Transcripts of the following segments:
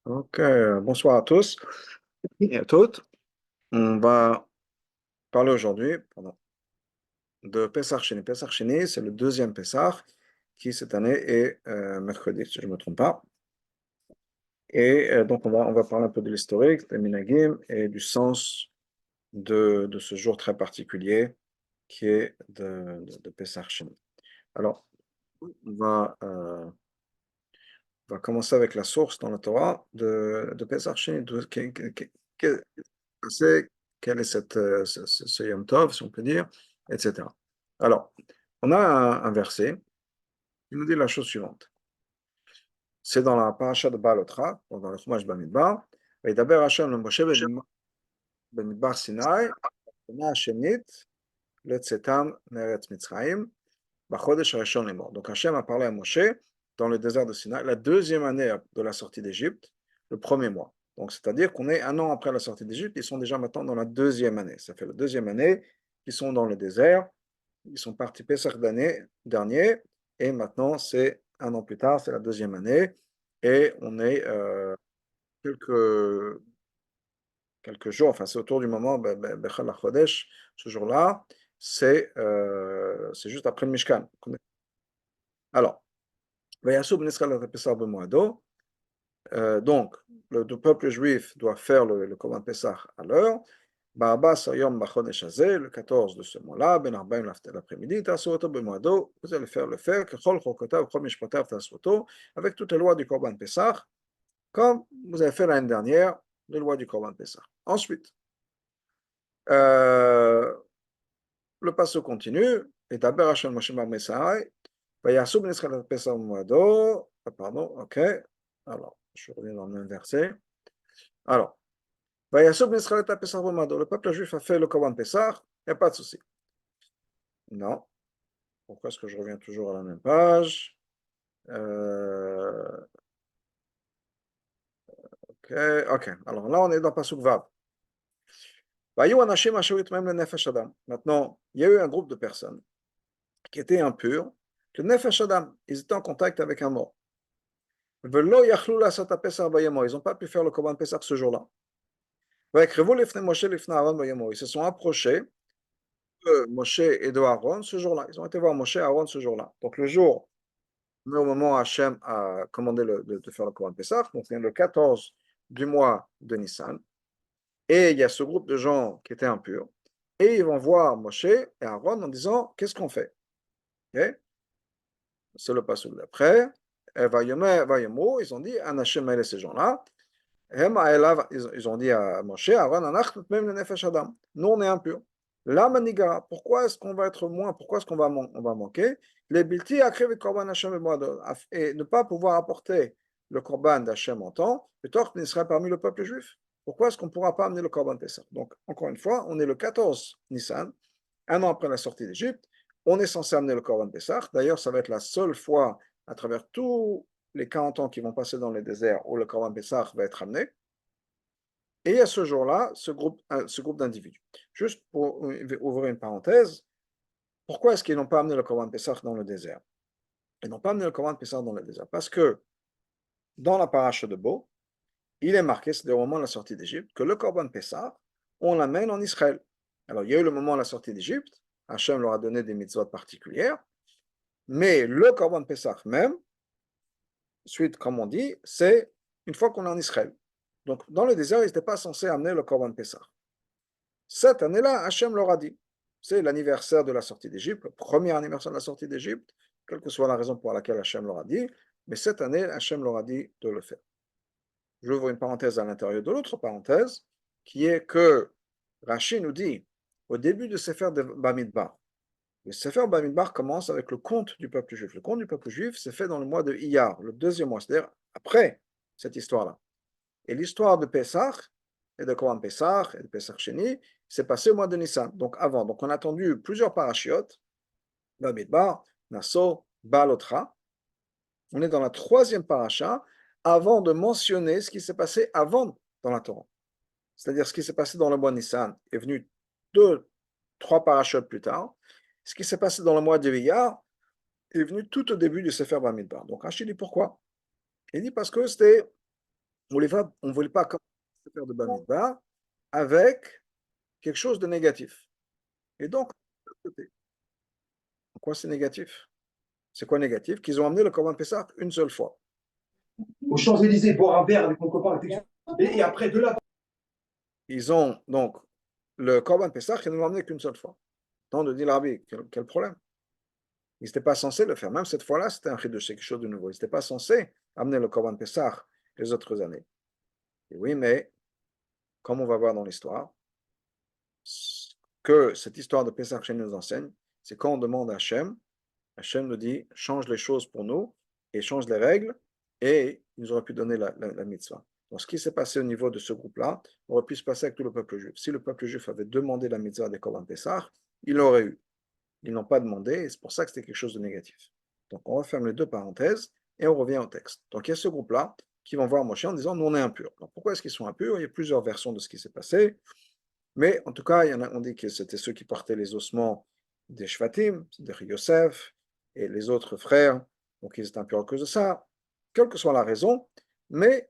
Ok, bonsoir à tous et à toutes. On va parler aujourd'hui de Pessah Sheni. Pessah Sheni, c'est le deuxième Pessah qui cette année est mercredi, si je ne me trompe pas. Et donc on va parler un peu de l'historique, des minhagim et du sens de ce jour très particulier qui est de Pessah Sheni. Alors, on va commencer avec la source dans la Torah de Pessah Sheni. Que- c'est, quel est ce Yom Tov, si on peut dire, etc. Alors, on a un verset qui nous dit la chose suivante. C'est dans la paracha de Balotra, dans le Chumash Bamidbar. וידבר השם למשה במדבר סיני, בשנה השנית לצאתם מארץ מצרים, בחודש הראשון לאמור. Donc Hachem a parlé à Moshe dans le désert de Sinaï, la deuxième année de la sortie d'Égypte, le premier mois. Donc c'est-à-dire qu'on est un an après la sortie d'Égypte, ils sont déjà maintenant dans la deuxième année. Ça fait la deuxième année qu'ils sont dans le désert. Ils sont partis Pessah dernier, et maintenant c'est un an plus tard, c'est la deuxième année, et on est quelques, quelques jours, enfin c'est autour du moment, Bechal HaChodesh, ce jour-là, c'est juste après le Mishkan. Alors, Vayasu ben Israël Pessah b'moado. Donc, le peuple juif doit faire le Korban Pessah à l'heure. Ba'abas Yom Bachodesh Hazeh, le 14 de ce mois-là, Ben Arbaim l'après-midi, Tasuoto b'moado, vous allez faire le faire, Kechol Chokotav, Chol Mishpatav Tasuoto, avec toutes les lois du Korban Pessah, comme vous avez fait l'année dernière, les lois du Korban Pessah. Ensuite, euh, le passo continue, et d'abord Hashem Moshe Bar Messai, Vayasu ben Israël Pessah b'moado, pardon, ok, alors, je reviens dans le même verset. Alors, le peuple juif a fait le Korban Pessah, il n'y a pas de souci. Non. Pourquoi est-ce que je reviens toujours à la même page? Ok, ok. Alors là, on est dans Pasuk Vav. Maintenant, il y a eu un groupe de personnes qui étaient impures, que Nefesh Adam, ils étaient en contact avec un mort. Ils n'ont pas pu faire le Korban Pessah ce jour-là. Ils se sont approchés de Moshe et de Aaron ce jour-là. Ils ont été voir Moshe et Aaron ce jour-là. Donc le jour, mais au moment où Hachem a commandé de faire le Korban Pessah, donc c'est le 14 du mois de Nissan, et il y a ce groupe de gens qui étaient impurs, et ils vont voir Moshe et Aaron en disant, qu'est-ce qu'on fait? Okay. C'est le passage d'après. Vayemo, ils ont dit, Anachem et ces gens-là, ils ont dit à Moshe, Aaron, même le Nefesh Adam. Nous, on est impurs. La manigara, pourquoi est-ce qu'on va être moins, pourquoi est-ce qu'on va, on va manquer? Les bilti akriv korban Hashem et ne pas pouvoir apporter le korban d'Hachem en temps, et tort ne serait parmi le peuple juif. Pourquoi est-ce qu'on ne pourra pas amener le korban Pessah? Donc, encore une fois, on est le 14 Nissan, un an après la sortie d'Égypte, on est censé amener le korban Pessah. D'ailleurs, ça va être la seule fois à travers tous les 40 ans qui vont passer dans les déserts où le korban Pessah va être amené. Et à ce jour-là, ce groupe d'individus. Juste pour ouvrir une parenthèse, pourquoi est-ce qu'ils n'ont pas amené le Korban Pessah dans le désert? Ils n'ont pas amené le Korban Pessah dans le désert parce que dans la paracha de Bo, il est marqué, c'est le moment de la sortie d'Égypte, que le Korban Pessah, on l'amène en Israël. Alors, il y a eu le moment de la sortie d'Égypte, Hachem leur a donné des mitzvot particulières, mais le Korban Pessah même, suite, comme on dit, c'est une fois qu'on est en Israël. Donc, dans le désert, ils n'étaient pas censés amener le Korban Pessah. Cette année-là, Hachem leur a dit, c'est l'anniversaire de la sortie d'Égypte, le premier anniversaire de la sortie d'Égypte, quelle que soit la raison pour laquelle Hachem leur a dit, mais cette année, Hachem leur a dit de le faire. J'ouvre une parenthèse à l'intérieur de l'autre parenthèse, qui est que Rashi nous dit, au début de Sefer de Bamidbar, le Sefer Bamidbar commence avec le conte du peuple juif. Le conte du peuple juif s'est fait dans le mois de Iyar, le deuxième mois, c'est-à-dire après cette histoire-là. Et l'histoire de Pessah, et de Korban Pessah, et de Pessah Sheni, s'est passée au mois de Nissan, donc avant. Donc on a attendu plusieurs parachiotes, Bamidbar, Nasso, Balotra. On est dans la troisième paracha, avant de mentionner ce qui s'est passé avant dans la Torah. C'est-à-dire ce qui s'est passé dans le mois de Nissan est venu deux, trois parachutes plus tard. Ce qui s'est passé dans le mois de Iyar est venu tout au début du Sefer Bamidbar. Donc Rachid dit pourquoi? Il dit parce que c'était On ne voulait pas commencer à faire de Bamidbar avec quelque chose de négatif. Et donc, pourquoi c'est négatif? C'est quoi négatif? Qu'ils ont amené le Corban Pessah une seule fois. Aux Champs-Élysées, boire un verre avec mon copain, et après de là. Ils ont donc le Corban Pessah qu'ils ne l'ont amené qu'une seule fois. Tant de dire l'Arabie, quel problème? Ils n'étaient pas censés le faire. Même cette fois-là, c'était un chidouche, c'est quelque chose de nouveau. Ils n'étaient pas censés amener le Corban Pessah les autres années. Et oui, mais comme on va voir dans l'histoire, que cette histoire de Pessah chez nous enseigne, c'est quand on demande à Hachem, Hachem nous dit change les choses pour nous et change les règles, et il nous aurait pu donner la mitzvah. Donc, ce qui s'est passé au niveau de ce groupe-là aurait pu se passer avec tout le peuple juif. Si le peuple juif avait demandé la mitzvah des Korban Pessah, il l'aurait eu. Ils n'ont pas demandé, et c'est pour ça que c'était quelque chose de négatif. Donc, on referme les deux parenthèses et on revient au texte. Donc, il y a ce groupe-là qui vont voir Moshe en disant nous, on est impurs. Donc, pourquoi est-ce qu'ils sont impurs? Il y a plusieurs versions de ce qui s'est passé. Mais en tout cas, il y en a, on dit que c'était ceux qui portaient les ossements des Shvatim, de Yosef, et les autres frères, donc ils étaient impurs à cause de ça, quelle que soit la raison, mais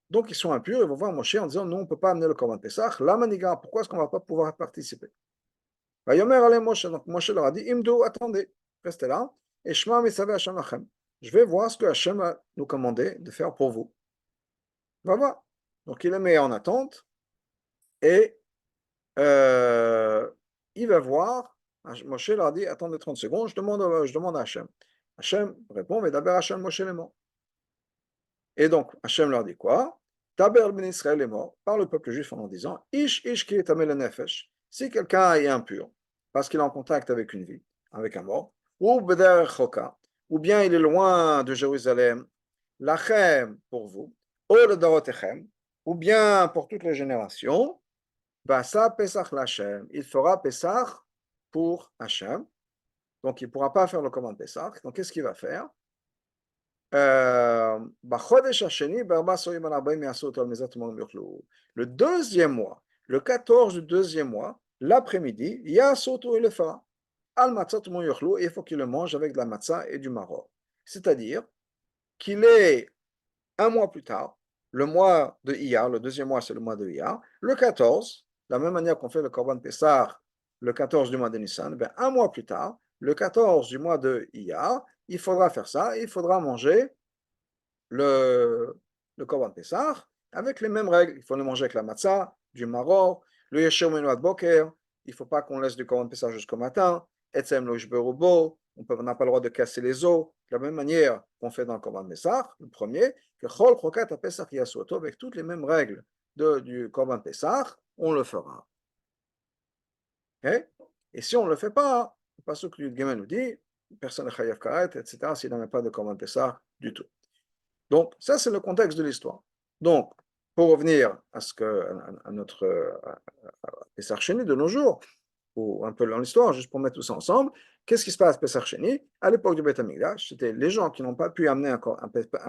donc ils sont impurs, ils vont voir Moshe en disant, non, on ne peut pas amener le Korban Pessah, la maniga, pourquoi est-ce qu'on ne va pas pouvoir participer? Donc Moshe leur a dit, Imdou, attendez, restez là, et Shema Mitzaveh Hashem Lachem, je vais voir ce que Hashem a nous commandé de faire pour vous. Va voir. Donc il les met en attente, et il va voir, Moshe leur a dit, attendez 30 secondes, je demande à Hachem. Hachem répond, mais d'abord Hachem, Moshe est mort. Et donc, Hachem leur dit quoi? Taber ben Israël est mort par le peuple juif en disant, Ish ki etamel nefesh. Si quelqu'un est impur, parce qu'il est en contact avec une vie, avec un mort, ou beder choka, ou bien il est loin de Jérusalem, lachem pour vous, ou le darotechem, ou bien pour toutes les générations, Basa Pesach l'Hachem, il fera Pesach pour Hachem. Donc, il ne pourra pas faire le commande Pesach. Donc, qu'est-ce qu'il va faire? Le deuxième mois, le 14 du deuxième mois, l'après-midi, il y a Soto et le fera. Al matzah il faut qu'il le mange avec de la matzah et du maror. C'est-à-dire qu'il est un mois plus tard, le mois de Iyar, le deuxième mois c'est le mois de Iyar, le 14, de la même manière qu'on fait le Korban Pessah le 14 du mois de Nissan, ben un mois plus tard, le 14 du mois de Iyar, il faudra faire ça, il faudra manger le Korban Pessah avec les mêmes règles. Il faut le manger avec la matzah, du maror, le Yesher Menuat Boker, il ne faut pas qu'on laisse du Korban Pessah jusqu'au matin, Etzem lo Ishberubo, on n'a pas le droit de casser les os, de la même manière qu'on fait dans le Korban Pessah, le premier, que Chol Chokat a Pessah Yasuoto, avec toutes les mêmes règles du Korban Pessah, on le fera. Okay? Et si on ne le fait pas, pas ce que le Gemel nous dit, personne ne chayav karet, etc., s'il n'a pas de Korban Pessah du tout. Donc, ça, c'est le contexte de l'histoire. Donc, pour revenir à notre Pessah Sheni de nos jours, ou un peu dans l'histoire, juste pour mettre tout ça ensemble, qu'est-ce qui se passe à Pessah Sheni? À l'époque du Beth Amikdash, c'était les gens qui n'ont pas pu amener un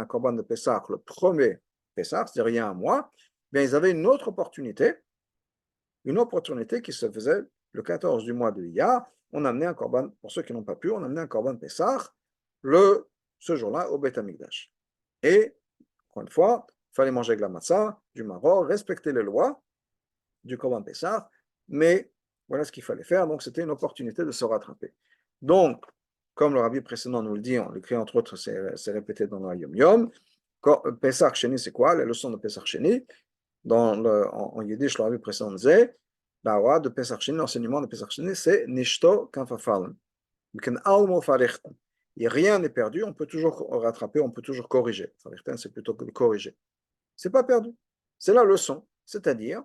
korban de Pessah, le premier Pessah, c'est-à-dire il y a un mois, bien, ils avaient une autre opportunité qui se faisait le 14 du mois de Iyar. On amenait un korban, pour ceux qui n'ont pas pu, on amenait un korban Pessah ce jour-là au Beth Amikdash. Et, encore une fois, il fallait manger avec la matzah, du maror, respecter les lois du Korban Pessah, mais voilà ce qu'il fallait faire, donc c'était une opportunité de se rattraper. Donc, comme le rabbi précédent nous le dit, on l'écrit entre autres, c'est répété dans le Yom Yom, Pessah Sheni, c'est quoi? Les leçons de Pessah Sheni, en Yiddish, le rabbi précédent disait, la loi de Pessah Sheni, l'enseignement de Pessah Sheni, c'est Nishto Kanfafalen. Et rien n'est perdu, on peut toujours rattraper, on peut toujours corriger. C'est plutôt que de corriger. C'est pas perdu. C'est la leçon. C'est-à-dire,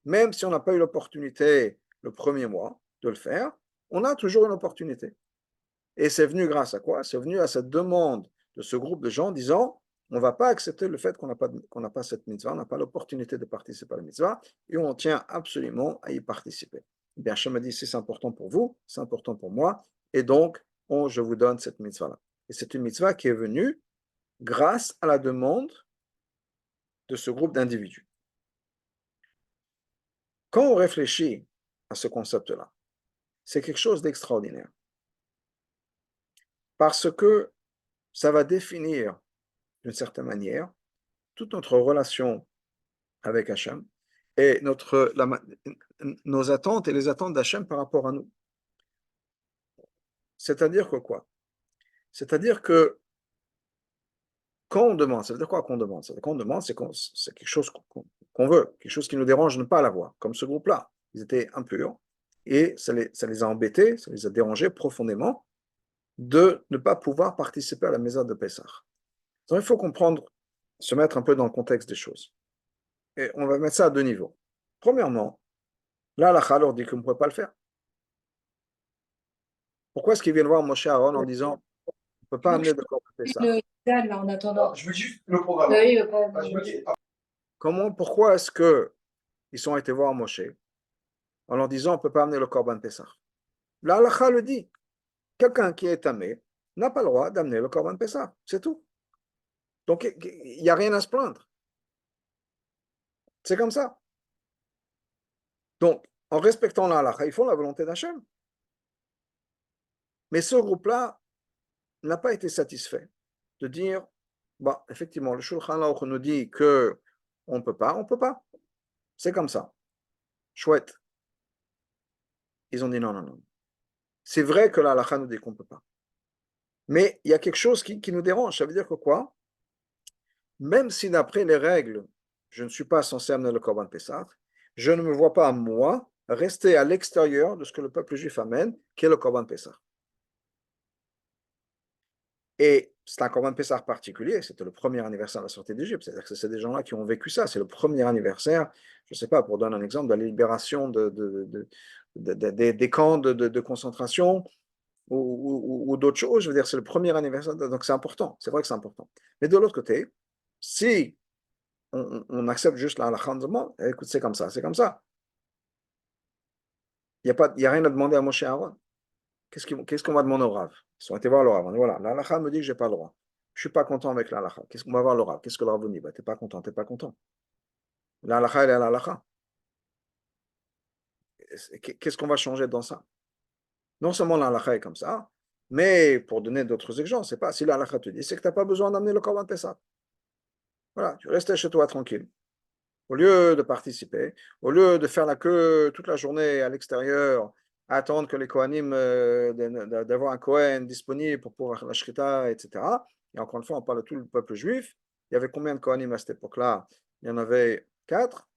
même si on n'a pas eu l'opportunité le premier mois de le faire, on a toujours une opportunité. Et c'est venu grâce à quoi? C'est venu à cette demande de ce groupe de gens disant, on ne va pas accepter le fait qu'on n'a pas cette mitzvah, on n'a pas l'opportunité de participer à la mitzvah, et on tient absolument à y participer. Et bien, Hachem a dit, c'est important pour vous, c'est important pour moi, et donc, je vous donne cette mitzvah-là. Et c'est une mitzvah qui est venue grâce à la demande de ce groupe d'individus. Quand on réfléchit à ce concept-là, c'est quelque chose d'extraordinaire. Parce que ça va définir, d'une certaine manière, toute notre relation avec Hachem et nos attentes et les attentes d'Hachem par rapport à nous. C'est-à-dire que quoi? C'est-à-dire que quand on demande, ça veut dire quoi qu'on demande? Ça veut dire qu'on demande, c'est quelque chose qu'on veut, quelque chose qui nous dérange de ne pas l'avoir, comme ce groupe-là. Ils étaient impurs et ça les a embêtés, ça les a dérangés profondément de ne pas pouvoir participer à la Mesa de Pessah. Donc il faut comprendre, se mettre un peu dans le contexte des choses. Et on va mettre ça à deux niveaux. Premièrement, là, la leur dit qu'on ne pourrait pas le faire. Pourquoi est-ce qu'ils viennent voir Moshe Aaron en disant on ne peut pas amener de corps de Pessah? Le Zal, là, en attendant. Je veux juste le programme. Oui, le programme. Je me dis, Pourquoi est-ce qu'ils ont été voir Moshe en leur disant on ne peut pas amener le Corban Pessah? La halakha le dit. Quelqu'un qui est tamé n'a pas le droit d'amener le Corban Pessah. C'est tout. Donc, il n'y a rien à se plaindre. C'est comme ça. Donc, en respectant la halakha, ils font la volonté d'Hachem. Mais ce groupe-là n'a pas été satisfait de dire, bah, effectivement, le Shulchan Aruch nous dit que on ne peut pas, on ne peut pas. C'est comme ça. Chouette. Ils ont dit non, non, non. C'est vrai que la halakha nous dit qu'on ne peut pas. Mais il y a quelque chose qui nous dérange. Ça veut dire que quoi? Même si d'après les règles, je ne suis pas censé amener le Corban Pessah, je ne me vois pas, moi, rester à l'extérieur de ce que le peuple juif amène, qui est le Corban Pessah. Et c'est un Corban Pessah particulier, c'était le premier anniversaire de la sortie d'Égypte, c'est-à-dire que c'est des gens-là qui ont vécu ça, c'est le premier anniversaire, je ne sais pas, pour donner un exemple, de la libération des camps de concentration ou d'autres choses, je veux dire, c'est le premier anniversaire, donc c'est important, c'est vrai que c'est important. Mais de l'autre côté, si on accepte juste la halakha en disant, écoute, c'est comme ça, c'est comme ça. Il n'y a rien à demander à Moshe Aaron. Qu'est-ce qu'on va demander au Rav? Ils ont été voir le Rav. On dit, voilà, la halakha me dit que je n'ai pas le droit. Je ne suis pas content avec la halakha. Qu'est-ce qu'on va voir le Rav? Qu'est-ce que le Rav nous dit? Tu n'es pas content, tu n'es pas content. La halakha, elle est à la halakha. Qu'est-ce qu'on va changer dans ça? Non seulement la halakha est comme ça, mais pour donner d'autres exemples, c'est pas si la halakha te dit, c'est que tu n'as pas besoin d'amener le Korban Pessah. Voilà, tu restes chez toi tranquille. Au lieu de participer, au lieu de faire la queue toute la journée à l'extérieur, à attendre que les Kohanim, d'avoir un Kohen disponible pour pouvoir la Shrita, etc. Et encore une fois, on parle de tout le peuple juif. Il y avait combien de Kohanim à cette époque-là? Il y en avait quatre,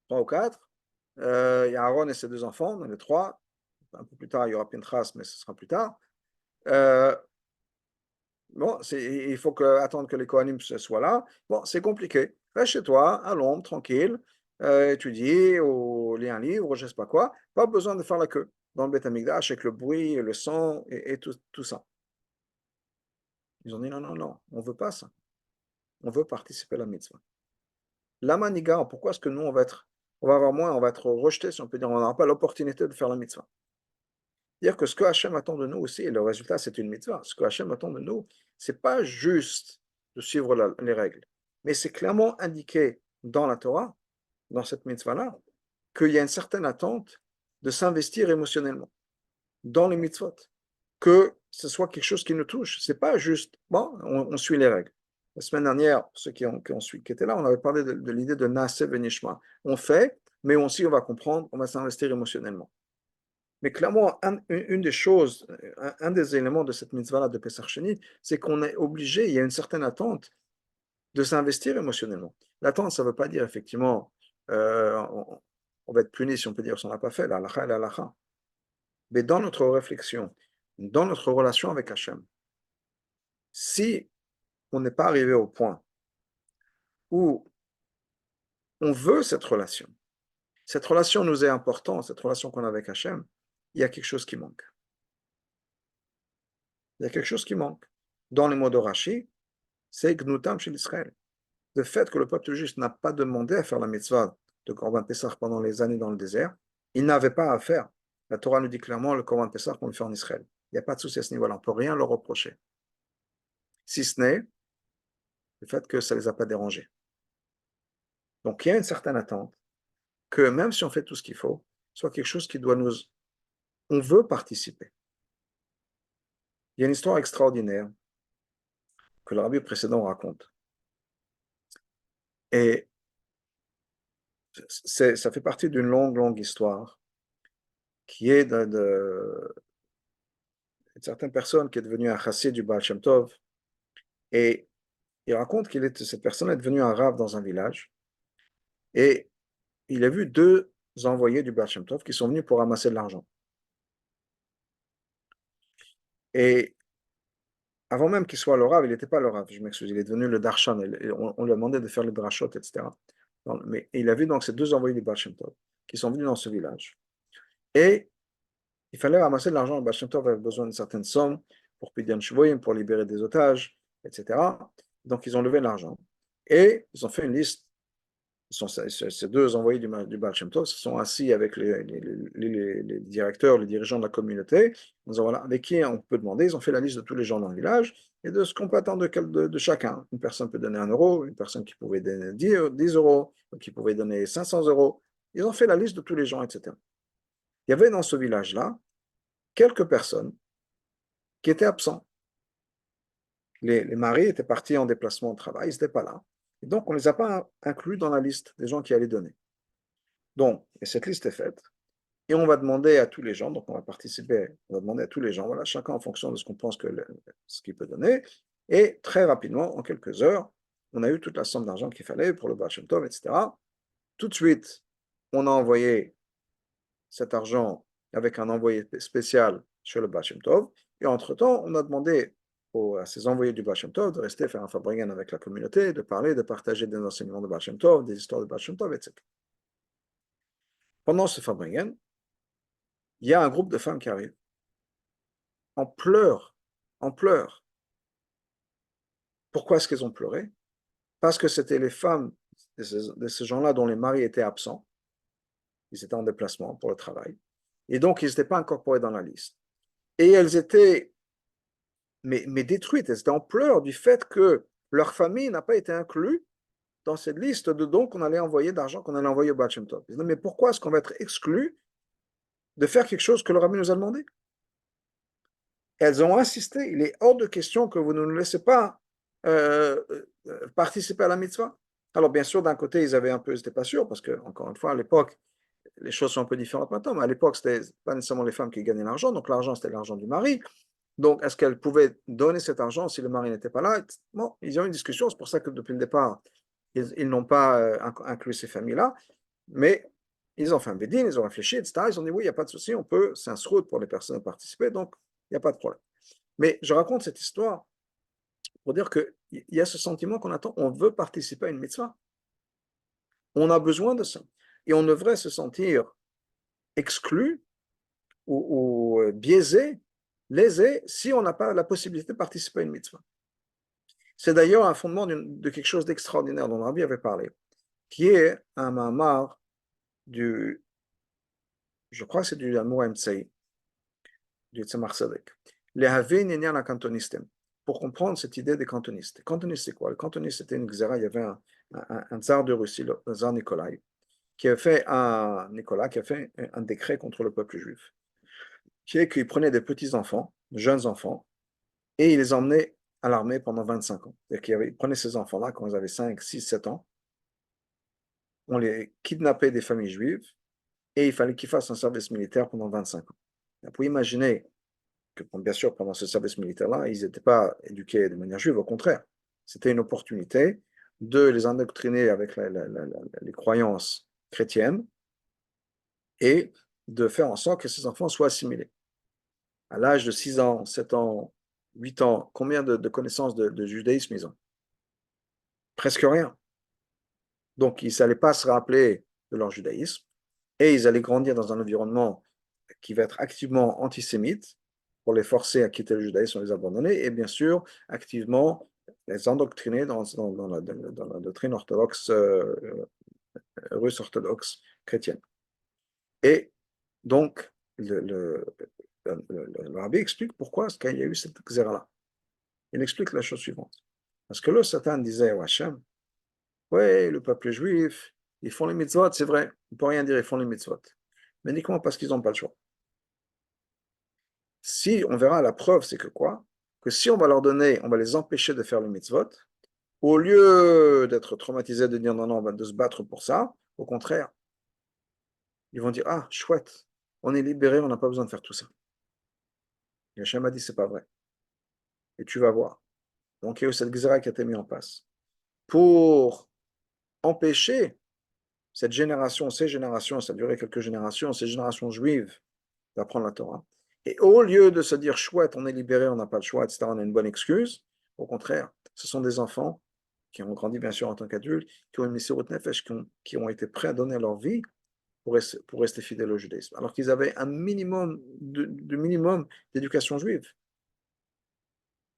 trois ou quatre. Il y a Aaron et ses deux enfants, on en a trois. Un peu plus tard, il y aura Pinchas, mais ce sera plus tard. Bon, il faut attendre que les Kohanim soient là. Bon, c'est compliqué. Reste chez toi, à l'ombre, tranquille, étudie ou lis un livre, je ne sais pas quoi. Pas besoin de faire la queue dans le Beth Amikdash avec le bruit, et le sang et tout ça. Ils ont dit non, non, non, on ne veut pas ça. On veut participer à la mitzvah. La maniga, pourquoi est-ce que nous, on va avoir moins, on va être rejeté, si on peut dire, on n'aura pas l'opportunité de faire la mitzvah. Dire que ce que Hachem attend de nous aussi, et le résultat c'est une mitzvah, ce que Hachem attend de nous, c'est pas juste de suivre les règles, mais c'est clairement indiqué dans la Torah, dans cette mitzvah-là, qu'il y a une certaine attente de s'investir émotionnellement dans les mitzvot, que ce soit quelque chose qui nous touche. C'est pas juste, bon, on suit les règles. La semaine dernière, ceux qui étaient là, on avait parlé de l'idée de Naaseh Venishma. On fait, mais aussi on va comprendre, on va s'investir émotionnellement. Mais clairement, une des choses, un des éléments de cette mitzvah-là de Pesach Sheni, c'est qu'on est obligé, il y a une certaine attente de s'investir émotionnellement. L'attente, ça ne veut pas dire effectivement, on va être puni si on peut dire si on n'a pas fait, la halakha et la halakha. Mais dans notre réflexion, dans notre relation avec Hachem, si on n'est pas arrivé au point où on veut cette relation nous est importante, cette relation qu'on a avec Hachem, il y a quelque chose qui manque. Il y a quelque chose qui manque. Dans les mots de Rashi, c'est Gnutam chez l'Israël. Le fait que le peuple juif n'a pas demandé à faire la mitzvah de Korban Pessah pendant les années dans le désert, il n'avait pas à faire. La Torah nous dit clairement le Korban Pessah qu'on le fait en Israël. Il n'y a pas de souci à ce niveau-là, on ne peut rien leur reprocher. Si ce n'est le fait que ça ne les a pas dérangés. Donc il y a une certaine attente que même si on fait tout ce qu'il faut, ce soit quelque chose qui doit nous... On veut participer. Il y a une histoire extraordinaire que le rabbi précédent raconte. Et Ça fait partie d'une longue histoire qui est une certaine personne qui est devenue un chassid du Baal Shem Tov. Et il raconte cette personne est devenue un rave dans un village. Et il a vu deux envoyés du Baal Shem Tov qui sont venus pour ramasser de l'argent. Et avant même qu'il soit le rave, il n'était pas le rave, je m'excuse, il est devenu le darshan. Et on lui a demandé de faire les drashot, etc. Mais il a vu donc ces deux envoyés du Baal Shem Tov qui sont venus dans ce village. Et il fallait ramasser de l'argent. Le Baal Shem Tov avait besoin d'une certaine somme pour Pidyan Shvoyim, pour libérer des otages, etc. Donc ils ont levé de l'argent. Et ils ont fait une liste. Ces deux envoyés du Baal Shem Tov se sont assis avec les directeurs, les dirigeants de la communauté. Ils ont, voilà, avec qui on peut demander. Ils ont fait la liste de tous les gens dans le village et de ce qu'on peut attendre de chacun. Une personne peut donner 1 euro, une personne qui pouvait donner 10 euros, qui pouvait donner 500 euros. Ils ont fait la liste de tous les gens, etc. Il y avait dans ce village-là quelques personnes qui étaient absents. Les maris étaient partis en déplacement au travail, ils n'étaient pas là. Et donc, on ne les a pas inclus dans la liste des gens qui allaient donner. Donc, et cette liste est faite. Et on va demander à tous les gens, donc on va participer, on va demander à tous les gens, voilà, chacun en fonction de ce qu'on pense ce qu'il peut donner. Et très rapidement, en quelques heures, on a eu toute la somme d'argent qu'il fallait pour le Baal Shem Tov, etc. Tout de suite, on a envoyé cet argent avec un envoyé spécial sur le Baal Shem Tov. Et entre-temps, on a demandé à ces envoyés du Baal Shem Tov de rester faire un Fabringen avec la communauté, de parler, de partager des enseignements de Baal Shem Tov, des histoires de Baal Shem Tov, etc. Pendant ce Fabringen, il y a un groupe de femmes qui arrive en pleurs, en pleurs. Pourquoi est-ce qu'elles ont pleuré? Parce que c'était les femmes de ces gens-là dont les maris étaient absents. Ils étaient en déplacement pour le travail. Et donc, ils n'étaient pas incorporés dans la liste. Et elles étaient mais détruites. Elles étaient en pleurs du fait que leur famille n'a pas été inclue dans cette liste de dons qu'on allait envoyer, d'argent qu'on allait envoyer au Baal Shem Tov. Ils disaient, mais pourquoi est-ce qu'on va être exclu de faire quelque chose que le rabbi nous a demandé? Elles ont insisté. Il est hors de question que vous ne nous laissez pas participer à la mitzvah. Alors, bien sûr, d'un côté, ils n'étaient pas sûrs, parce que, encore une fois, à l'époque, les choses sont un peu différentes maintenant, mais à l'époque, ce n'était pas nécessairement les femmes qui gagnaient l'argent, donc l'argent, c'était l'argent du mari. Donc, est-ce qu'elles pouvaient donner cet argent si le mari n'était pas là? Bon, ils ont eu une discussion, c'est pour ça que depuis le départ, ils n'ont pas inclus ces familles-là, mais ils ont fait un bédine, ils ont réfléchi, etc. Ils ont dit oui, il n'y a pas de souci, c'est un srout pour les personnes à participer, donc il n'y a pas de problème. Mais je raconte cette histoire pour dire qu'il y a ce sentiment qu'on attend, on veut participer à une mitzvah. On a besoin de ça. Et on devrait se sentir exclu ou biaisé, lésé, si on n'a pas la possibilité de participer à une mitzvah. C'est d'ailleurs un fondement de quelque chose d'extraordinaire dont le Rabbi avait parlé, qui est un mamar je crois que c'est du Amour Emtsei, du Tzemach Tzedek. Les Havin Inyan la cantonistem, pour comprendre cette idée des cantonistes. Les cantonistes, c'est quoi? Les cantonistes, c'était une xéra, il y avait un tsar de Russie, le tsar Nicolas, qui a fait un décret contre le peuple juif, qui est qu'il prenait des petits-enfants, de jeunes enfants, et il les emmenait à l'armée pendant 25 ans. C'est-à-dire qu'il prenait ces enfants-là quand ils avaient 5, 6, 7 ans, on les kidnappait des familles juives, et il fallait qu'ils fassent un service militaire pendant 25 ans. Vous pouvez imaginer que, bien sûr, pendant ce service militaire-là, ils n'étaient pas éduqués de manière juive, au contraire. C'était une opportunité de les endoctriner avec les croyances chrétiennes et de faire en sorte que ces enfants soient assimilés. À l'âge de 6 ans, 7 ans, 8 ans, combien de connaissances de judaïsme ils ont? Presque rien. Donc, ils n'allaient pas se rappeler de leur judaïsme et ils allaient grandir dans un environnement qui va être activement antisémite pour les forcer à quitter le judaïsme, les abandonner et bien sûr, activement les endoctriner dans la doctrine orthodoxe, russe orthodoxe chrétienne. Et donc, le rabbi explique pourquoi est-ce qu'il y a eu cette xéra-là. Il explique la chose suivante. Parce que le Satan disait au Hachem, oui, le peuple juif, ils font les mitzvot, c'est vrai, on ne peut rien dire, ils font les mitzvot. Mais uniquement parce qu'ils n'ont pas le choix. Si on verra la preuve, c'est que quoi? Que si on va leur donner, on va les empêcher de faire les mitzvot, au lieu d'être traumatisés, de dire non, non, on va de se battre pour ça, Au contraire, ils vont dire, ah, chouette, on est libéré, on n'a pas besoin de faire tout ça. Et Hachem a dit, c'est pas vrai. Et tu vas voir. Donc, il y a eu cette xéra qui a été mise en place pour empêcher cette génération, ces générations, ça a duré quelques générations, ces générations juives d'apprendre la Torah. Et au lieu de se dire, chouette, on est libéré, on n'a pas le choix, etc., on a une bonne excuse, au contraire, ce sont des enfants qui ont grandi bien sûr en tant qu'adultes, qui ont une Messirut Nefesh, qui ont été prêts à donner leur vie pour rester fidèles au judaïsme, alors qu'ils avaient un minimum minimum d'éducation juive.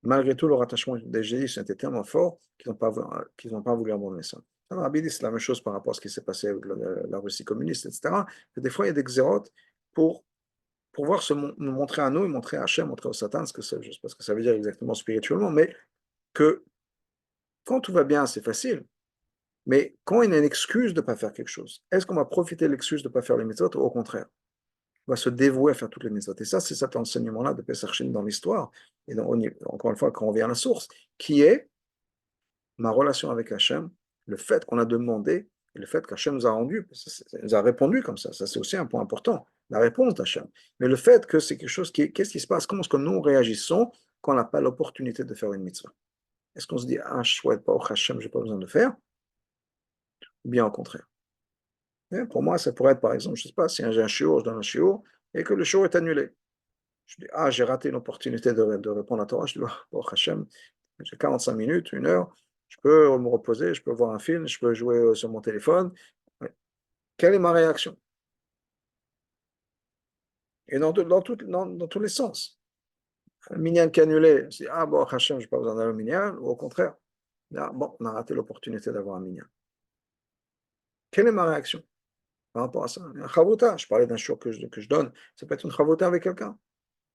Malgré tout, leur attachement des juifs était tellement fort qu'ils n'ont pas voulu abandonner ça. Alors, Rabbi dit, c'est la même chose par rapport à ce qui s'est passé avec la Russie communiste, etc. Que des fois, il y a des xérotes pour pouvoir nous montrer à nous, et montrer à Hachem, montrer au Satan, je ne sais pas ce que ça veut dire exactement spirituellement, mais que quand tout va bien, c'est facile. Mais quand il y a une excuse de ne pas faire quelque chose, est-ce qu'on va profiter de l'excuse de ne pas faire les mitzvot ou au contraire, on va se dévouer à faire toutes les mitzvot? Et ça, c'est cet enseignement-là de Pesach Sheni dans l'histoire. Et donc, encore une fois, quand on revient à la source, qui est ma relation avec Hachem, le fait qu'on a demandé, et le fait qu'Hachem nous a rendu, nous a répondu comme ça c'est aussi un point important, la réponse d'Hachem. Mais le fait que c'est quelque chose qu'est-ce qui se passe? Comment est-ce que nous réagissons quand on n'a pas l'opportunité de faire une mitzvah? Est-ce qu'on se dit, ah, chouette, pas au Hachem, j'ai pas besoin de faire? Ou bien au contraire? Et pour moi, ça pourrait être, par exemple, je ne sais pas, si j'ai un shiur, je donne un shiur, et que le shiur est annulé. Je dis, ah, j'ai raté une opportunité de répondre à la Torah, je dis, oh, Hachem, j'ai 45 minutes, une heure, je peux me reposer, je peux voir un film, je peux jouer sur mon téléphone. Quelle est ma réaction? Et dans tous les sens. Un minyan qui est annulé, je dis, ah bon, Hachem, je n'ai pas besoin d'un minyan, ou au contraire, ah, bon, on a raté l'opportunité d'avoir un minyan. Quelle est ma réaction par rapport à ça? Un chavouta, je parlais d'un shiur que je donne, ça peut être une chavouta avec quelqu'un.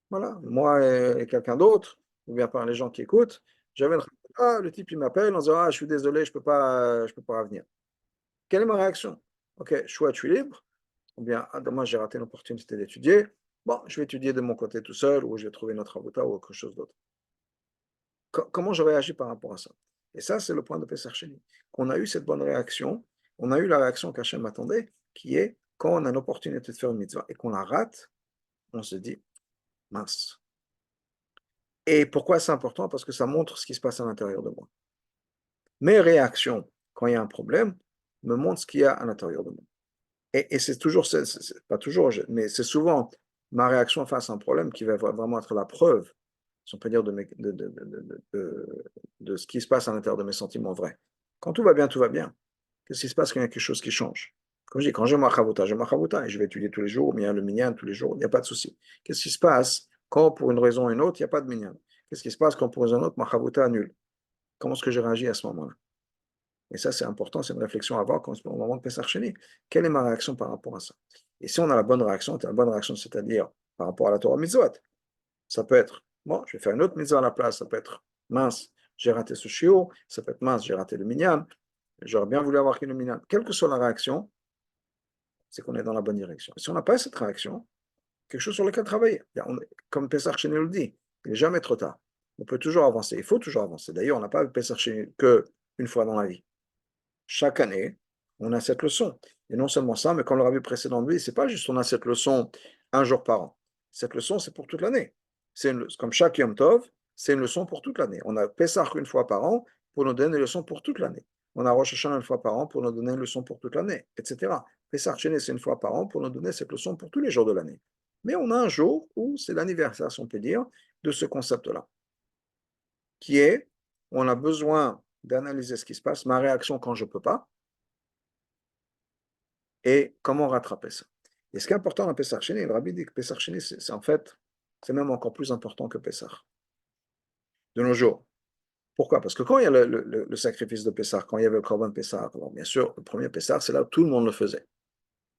Voilà, moi et quelqu'un d'autre, ou bien par les gens qui écoutent, j'avais une chavouta, le type il m'appelle en disant, ah, je suis désolé, je peux pas revenir. Quelle est ma réaction? Ok, choix, je suis libre, ou bien, ah, dommage, j'ai raté l'opportunité d'étudier. Bon, je vais étudier de mon côté tout seul, ou je vais trouver notre avocat ou quelque chose d'autre. Comment je réagis par rapport à ça? Et ça, c'est le point de Pesach Sheni. Qu'on a eu cette bonne réaction, on a eu la réaction qu'Hachem m'attendait, qui est quand on a l'opportunité de faire une mitzvah et qu'on la rate, on se dit, mince. Et pourquoi c'est important? Parce que ça montre ce qui se passe à l'intérieur de moi. Mes réactions, quand il y a un problème, me montrent ce qu'il y a à l'intérieur de moi. Et c'est toujours, pas toujours, mais c'est souvent ma réaction face à un problème qui va vraiment être la preuve, si on peut dire, de ce qui se passe à l'intérieur de mes sentiments vrais. Quand tout va bien, tout va bien. Qu'est-ce qui se passe quand il y a quelque chose qui change? Comme je dis, quand j'ai ma chavouta, et je vais étudier tous les jours, ou bien le minyan tous les jours, il n'y a pas de souci. Qu'est-ce qui se passe quand, pour une raison ou une autre, il n'y a pas de minyan? Qu'est-ce qui se passe quand, pour une raison ou une autre, ma chavouta annule? Comment est-ce que je réagis à ce moment-là? Et ça, c'est important, c'est une réflexion à avoir au moment de Pesach Sheni. Quelle est ma réaction par rapport à ça? Et si on a la bonne réaction, c'est-à-dire par rapport à la Torah Mitzvot, ça peut être, bon, je vais faire une autre mitzvah à la place, ça peut être, mince, j'ai raté ce shiur, ça peut être, mince, j'ai raté le minyan, j'aurais bien voulu avoir le minyan. Quelle que soit la réaction, c'est qu'on est dans la bonne direction. Et si on n'a pas cette réaction, quelque chose sur lequel travailler. Comme Pesach Sheni le dit, il n'est jamais trop tard. On peut toujours avancer, il faut toujours avancer. D'ailleurs, on n'a pas Pesach Sheni qu'une fois dans la vie. Chaque année, on a cette leçon. Et non seulement ça, mais comme le rabbi précédent dit, c'est pas juste on a cette leçon un jour par an. Cette leçon, c'est pour toute l'année. Comme chaque Yom Tov, c'est une leçon pour toute l'année. On a Pessah une fois par an pour nous donner une leçon pour toute l'année. On a Rosh Hashanah une fois par an pour nous donner une leçon pour toute l'année, etc. Pessah Sheni, c'est une fois par an pour nous donner cette leçon pour tous les jours de l'année. Mais on a un jour où c'est l'anniversaire, si on peut dire, de ce concept-là, qui est, on a besoin d'analyser ce qui se passe, ma réaction quand je ne peux pas, et comment rattraper ça. Et ce qui est important dans Pessah Sheni, le rabbi dit que Pessah Sheni, c'est en fait, c'est même encore plus important que Pessah, de nos jours. Pourquoi? Parce que quand il y a le sacrifice de Pessah, quand il y avait le Korban Pessah, alors bien sûr, le premier Pessah, c'est là où tout le monde le faisait.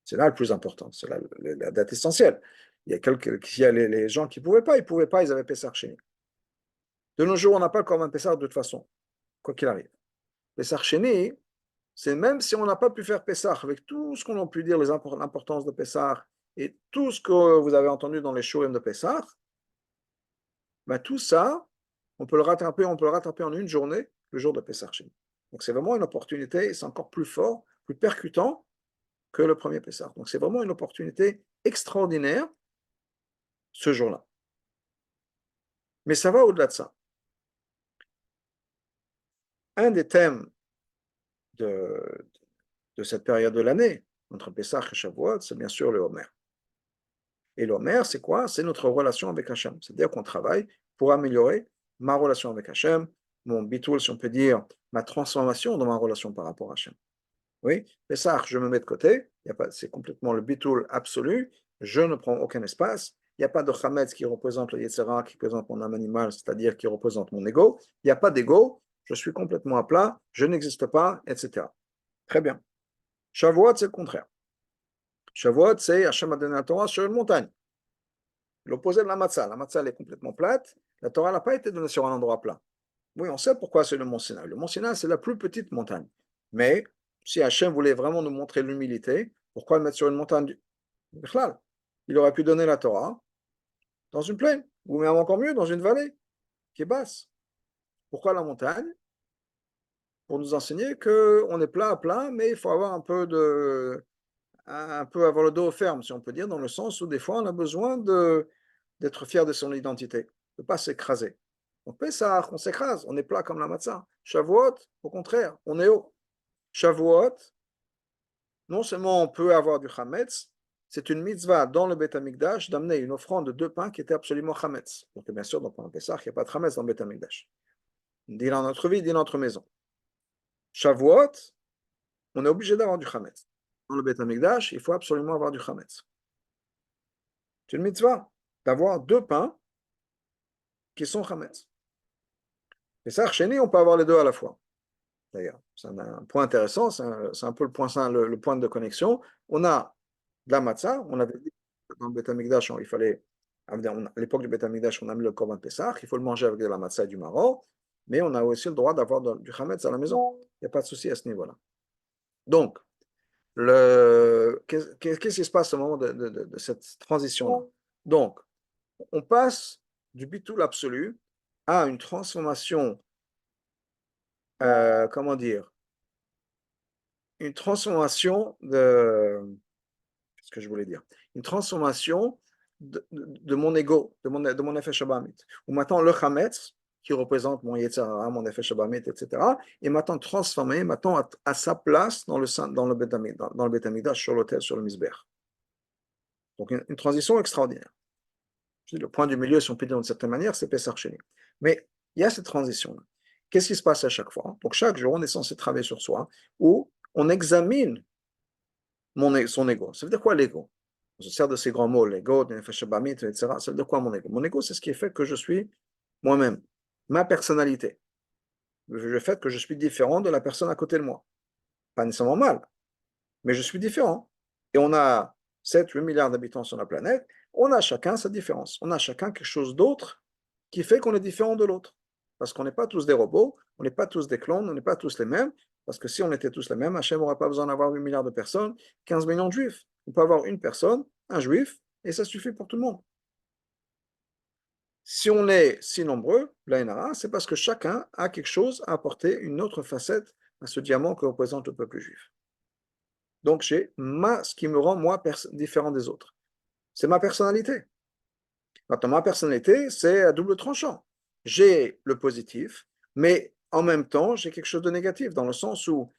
C'est là le plus important, c'est là la date essentielle. Il y a les gens qui ne pouvaient pas, ils avaient Pessah Sheni. De nos jours, on n'a pas le Korban Pessah de toute façon, quoi qu'il arrive. Pessah Sheni, c'est même si on n'a pas pu faire Pessah, avec tout ce qu'on a pu dire, l'importance de Pessah, et tout ce que vous avez entendu dans les shurim de Pessah, ben tout ça, on peut le rattraper en une journée, le jour de Pessah Sheni. Donc c'est vraiment une opportunité, c'est encore plus fort, plus percutant que le premier Pessah. Donc c'est vraiment une opportunité extraordinaire ce jour-là. Mais ça va au-delà de ça. Un des thèmes de cette période de l'année, entre Pessah et Shavuot, c'est bien sûr le Homer. Et le Homer, c'est quoi? C'est notre relation avec Hachem. C'est-à-dire qu'on travaille pour améliorer ma relation avec Hachem, mon bitoul, si on peut dire, ma transformation dans ma relation par rapport à Hachem. Oui, Pessah, je me mets de côté, c'est complètement le bitoul absolu, je ne prends aucun espace, il n'y a pas de chametz qui représente le Yetzirah, qui représente mon âme animale, c'est-à-dire qui représente mon ego, il n'y a pas d'ego, je suis complètement à plat, je n'existe pas, etc. Très bien. Shavuot, c'est le contraire. Shavuot, c'est Hachem a donné la Torah sur une montagne. L'opposé de la matzah. La matzah, elle est complètement plate. La Torah n'a pas été donnée sur un endroit plat. Oui, on sait pourquoi c'est le mont Sinaï. Le mont Sinaï, c'est la plus petite montagne. Mais si Hachem voulait vraiment nous montrer l'humilité, pourquoi le mettre sur une montagne du Bichlal? Il aurait pu donner la Torah dans une plaine, ou même encore mieux, dans une vallée qui est basse. Pourquoi la montagne? Pour nous enseigner qu'on est plat à plat, mais il faut avoir un peu avoir le dos ferme, si on peut dire, dans le sens où des fois on a besoin d'être fier de son identité, de ne pas s'écraser. On fait ça, on s'écrase, on est plat comme la matzah. Shavuot, au contraire, on est haut. Shavuot, non seulement on peut avoir du chametz, c'est une mitzvah dans le Beth Amikdash d'amener une offrande de 2 pains qui était absolument chametz. Donc bien sûr, dans le Pessah, il n'y a pas de chametz dans le Beth Amikdash. Dit dans notre vie, dit dans notre maison. Shavuot, on est obligé d'avoir du chametz. Dans le Beth Amikdash, il faut absolument avoir du chametz. C'est une mitzvah d'avoir 2 pains qui sont chametz. Et ça, chez nous, on peut avoir les deux à la fois. D'ailleurs, c'est un point intéressant, c'est un peu le point de connexion. On a de la matzah, on avait dit dans le Beth Amikdash, il fallait, à l'époque du Beth Amikdash, on a mis le Korban Pessah, il faut le manger avec de la matzah et du maror, mais on a aussi le droit d'avoir du chametz à la maison. Il n'y a pas de souci à ce niveau-là. Donc, qu'est-ce qui se passe au moment de cette transition-là? Donc, on passe du bitoul absolu à une transformation, comment dire, une transformation qu'est-ce que je voulais dire? Une transformation de mon ego, de mon effet shabamit. Où maintenant le chametz, qui représente mon yetzara, mon effet shabamit, etc., est maintenant transformé maintenant à sa place dans le Beth Amikdash, sur l'autel, sur le misber. Donc une transition extraordinaire. Le point du milieu, si on peut dire d'une certaine manière, c'est Pessah Sheni. Mais il y a cette transition-là. Qu'est-ce qui se passe à chaque fois? Donc chaque jour, on est censé travailler sur soi, où on examine son ego. Ça veut dire quoi l'ego? On se sert de ces grands mots, l'ego, etc. Ça veut dire quoi mon ego? Mon ego, c'est ce qui fait que je suis moi-même, ma personnalité. Le fait que je suis différent de la personne à côté de moi. Pas nécessairement mal, mais je suis différent. Et on a 7-8 milliards d'habitants sur la planète, on a chacun sa différence. On a chacun quelque chose d'autre qui fait qu'on est différent de l'autre. Parce qu'on n'est pas tous des robots, on n'est pas tous des clones, on n'est pas tous les mêmes. Parce que si on était tous les mêmes, Hachem n'aurait pas besoin d'avoir 8 milliards de personnes, 15 millions de juifs. On peut avoir une personne, un juif, et ça suffit pour tout le monde. Si on est si nombreux, c'est parce que chacun a quelque chose à apporter, une autre facette à ce diamant que représente le peuple juif. Donc j'ai ce qui me rend moi différent des autres. C'est ma personnalité. Maintenant, ma personnalité, c'est à double tranchant. J'ai le positif, mais en même temps, j'ai quelque chose de négatif, dans le sens où